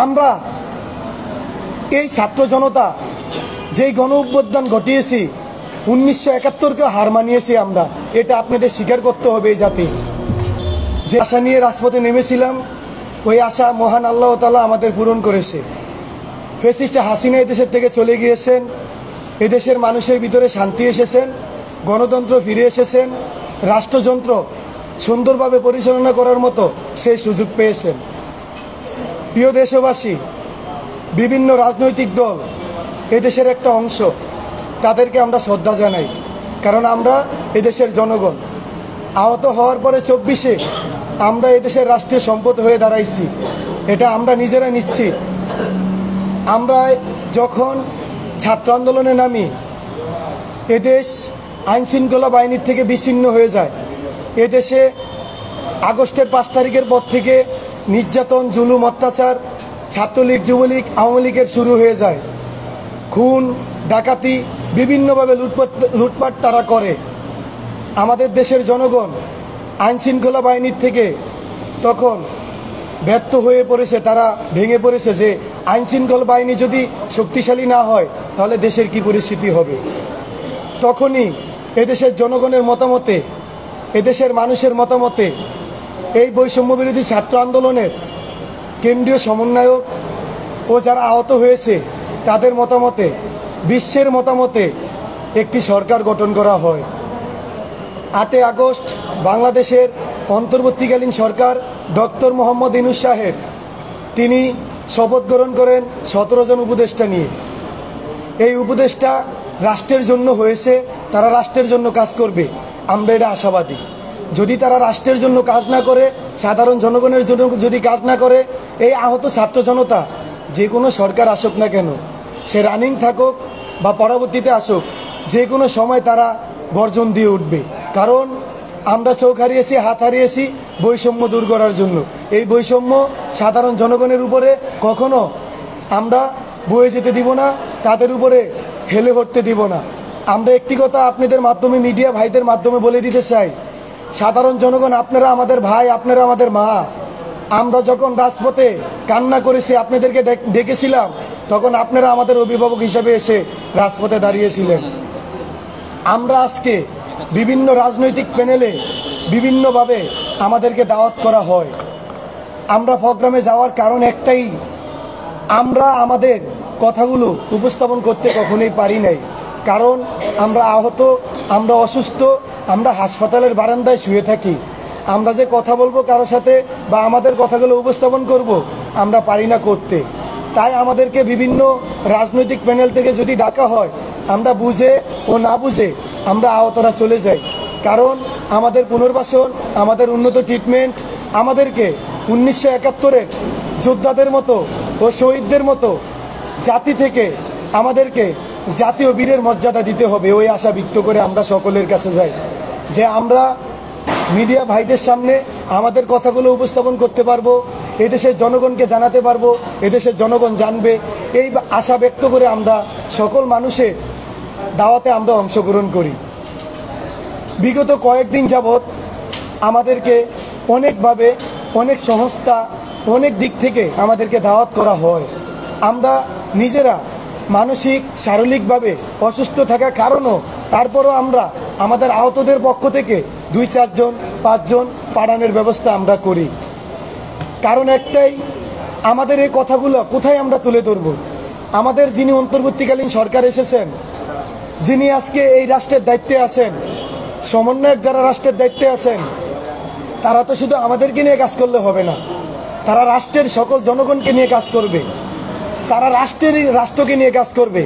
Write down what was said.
আমরা এই ছাত্র জনতা যেই গণ অভ্যুত্থান ঘটিয়েছি 1971-কে হার মানিয়েছি আমরা, এটা আপনাদের স্বীকার করতে হবে। এই জাতি যে আশা নিয়ে রাজপথে নেমেছিলাম, ওই আশা মহান আল্লাহ তাআলা আমাদের পূরণ করেছে। ফ্যাসিস্ট হাসিনা এদেশের থেকে চলে গিয়েছেন, এদেশের মানুষের ভিতরে শান্তি এসেছেন, গণতন্ত্র ফিরে এসেছেন, রাষ্ট্রযন্ত্র সুন্দরভাবে পরিচালনা করার মতো সেই সুযোগ পেয়েছেন। প্রিয় দেশবাসী, বিভিন্ন রাজনৈতিক দল এদেশের একটা অংশ, তাদেরকে আমরা শ্রদ্ধা জানাই, কারণ আমরা এদেশের জনগণ। আহত হওয়ার পরে 24-এ আমরা এদেশের রাষ্ট্রীয় সম্পদ হয়ে দাঁড়াইছি, এটা আমরা নিজেরা নিশ্চিত। আমরা যখন ছাত্র আন্দোলনে নামি, এদেশ আইনশৃঙ্খলা বাহিনীর থেকে বিচ্ছিন্ন হয়ে যায়। এদেশে আগস্টের 5 তারিখের পর থেকে নির্যাতন, জুলুম, অত্যাচার ছাত্রলীগ, যুবলীগ, আওয়ামী লীগের শুরু হয়ে যায়। খুন, ডাকাতি, বিভিন্নভাবে লুটপাট তারা করে। আমাদের দেশের জনগণ আইনশৃঙ্খলা বাহিনীর থেকে তখন ব্যর্থ হয়ে পড়েছে, তারা ভেঙে পড়েছে যে আইনশৃঙ্খলা বাহিনী যদি শক্তিশালী না হয় তাহলে দেশের কি পরিস্থিতি হবে। তখনই এদেশের জনগণের মতামতে, এদেশের মানুষের মতামতে এই বৈষম্য বিরোধী ছাত্র আন্দোলনের কেন্দ্রীয় সমন্বয়ক ও যারা আহত হয়েছে তাদের মতামতে, বিশ্বের মতামতে একটি সরকার গঠন করা হয়। 8 আগস্ট বাংলাদেশের অন্তর্বর্তীকালীন সরকার ডক্টর মোহাম্মদ ইউনূস সাহেব তিনি শপথ গ্রহণ করেন 17 জন উপদেষ্টা নিয়ে। এই উপদেষ্টা রাষ্ট্রের জন্য হয়েছে, তারা রাষ্ট্রের জন্য কাজ করবে, আমরা এটা আশাবাদী। যদি তারা রাষ্ট্রের জন্য কাজ না করে, সাধারণ জনগণের জন্য যদি কাজ না করে, এই আহত ছাত্র জনতা যে কোনো সরকার আসুক না কেন, সে রানিং থাকুক বা পরবর্তীতে আসুক, যে কোনো সময় তারা গর্জন দিয়ে উঠবে। কারণ আমরা চোখ হারিয়েছি, হাত হারিয়েছি বৈষম্য দূর করার জন্য। এই বৈষম্য সাধারণ জনগণের উপরে কখনো আমরা বয়ে যেতে দিব না, তাদের উপরে হেলে উঠতে দিব না। আমরা একটি কথা আপনাদের মাধ্যমে, মিডিয়া ভাইদের মাধ্যমে বলে দিতে চাই, সাধারণ জনগণ আপনারা আমাদের ভাই, আপনারা আমাদের মা। আমরা যখন রাজপথে কান্না করেছি, আপনাদেরকে ডেকেছিলাম, তখন আপনারা আমাদের অভিভাবক হিসেবে এসে রাজপথে দাঁড়িয়েছিলেন। আমরা আজকে বিভিন্ন রাজনৈতিক প্যানেলে বিভিন্নভাবে আমাদেরকে দাওয়াত করা হয়। আমরা প্রোগ্রামে যাওয়ার কারণ একটাই, আমরা আমাদের কথাগুলো উপস্থাপন করতে কখনোই পারি নাই। কারণ আমরা আহত, আমরা অসুস্থ, আমরা হাসপাতালের বারান্দায় শুয়ে থাকি। আমরা যে কথা বলবো কারোর সাথে বা আমাদের কথাগুলো উপস্থাপন করব, আমরা পারি না করতে। তাই আমাদেরকে বিভিন্ন রাজনৈতিক প্যানেল থেকে যদি ডাকা হয়, আমরা বুঝে ও না বুঝে আমরা আহতরা চলে যাই। কারণ আমাদের পুনর্বাসন, আমাদের উন্নত ট্রিটমেন্ট, আমাদেরকে 1971-এর যোদ্ধাদের মতো ও শহীদদের মতো জাতি থেকে আমাদেরকে জাতীয় বীরের মর্যাদা দিতে হবে। ওই আশা ব্যক্ত করে আমরা সকলের কাছে যাই যে আমরা মিডিয়া ভাইদের সামনে আমাদের কথাগুলো উপস্থাপন করতে পারবো, এদেশের জনগণকে জানাতে পারবো, এদেশের জনগণ জানবে। এই আশা ব্যক্ত করে আমরা সকল মানুষের দাওয়াতে আমরা অংশগ্রহণ করি। বিগত কয়েকদিন যাবৎ আমাদেরকে অনেকভাবে, অনেক সংস্থা, অনেক দিক থেকে আমাদেরকে দাওয়াত করা হয়। আমরা নিজেরা মানসিক, শারীরিকভাবে অসুস্থ থাকার কারণও তারপরও আমরা আমাদের আহতদের পক্ষ থেকে 2-4 জন 5 জন পাঠানোর ব্যবস্থা আমরা করি। কারণ একটাই, আমাদের এই কথাগুলো কোথায় আমরা তুলে ধরব? আমাদের যিনি অন্তর্বর্তীকালীন সরকার এসেছেন, যিনি আজকে এই রাষ্ট্রের দায়িত্বে আছেন, সমন্বয়ক যারা রাষ্ট্রের দায়িত্বে আছেন, তারা তো শুধু আমাদেরকে নিয়ে কাজ করলে হবে না, তারা রাষ্ট্রের সকল জনগণকে নিয়ে কাজ করবে, তারা রাষ্ট্রকে নিয়ে কাজ করবে।